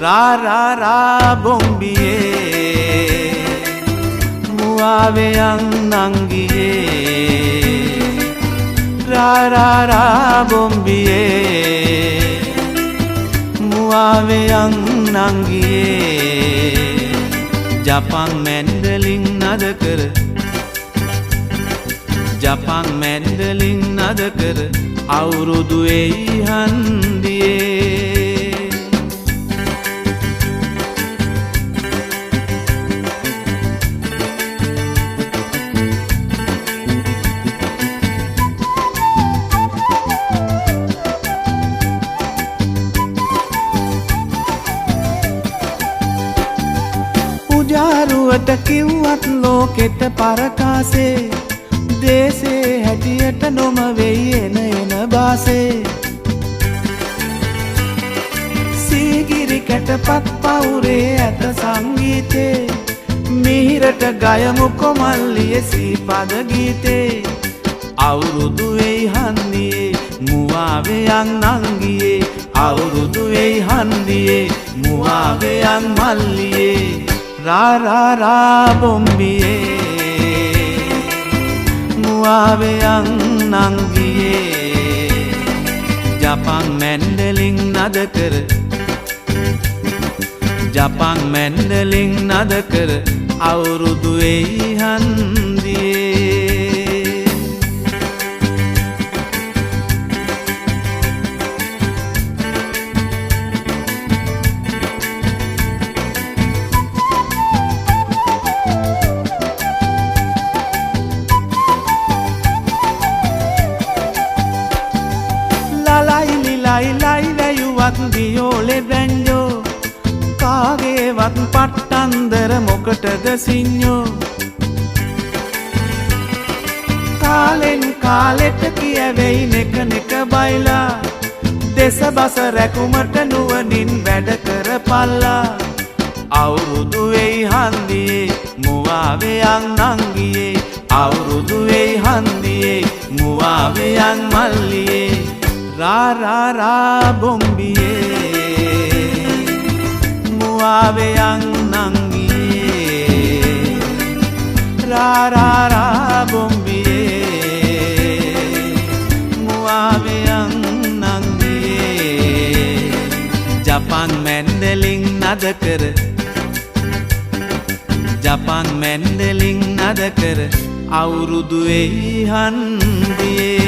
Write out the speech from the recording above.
रा रा रा bombiye muaveyang nangiye ra ra ra bombiye muaveyang nangiye Japan mandolin nadakar Japan mandolin nadakar අවුරුදු එයි හන්දියේ උජාරුවට කිව්වත් ලෝකෙට පරකාසේ දේසේ හැටියට නොම වෙයි එන බාසේ සීගිරි කැටපත් පවුරේ ඇත සංගීතේ මිහිරට ගයමු කොමල්ලියේ සීපද ගීතේ අවුරුදු වෙයි හන්දියේ මුවාවෙයන් නංගියේ අවුරුදු වෙයි හන්දියේ මුවාවෙයන් මල්ලියේ රා රා රා bombiye muaveyang nangiye Japan mandolin nadakar Japan mandolin nadakar අවුරුදු එයි හන්දියේ ලයිලයිවත් වියෝලේ බැන්ජෝ කාගේවත් පට්ටන්දර මොකටද සිඤ්ඤෝ කාලෙන් කාලෙට කියවෙයි නෙක නෙක බයිලා දෙසබස රැකුමට නුවණින් වැඩ කරපල්ලා අවුරුදු වෙයි හන්දියේ මුවාවෙයන් නංගියේ අවුරුදු වෙයි හන්දියේ මුවාවෙයන් මල්ලියේ रा रा रा bombiye muaveyang nangiye ra ra ra bombiye muaveyang nangiye Japan mandolin nadakar Japan mandolin nadakar අවුරුදු එයි හන්දියේ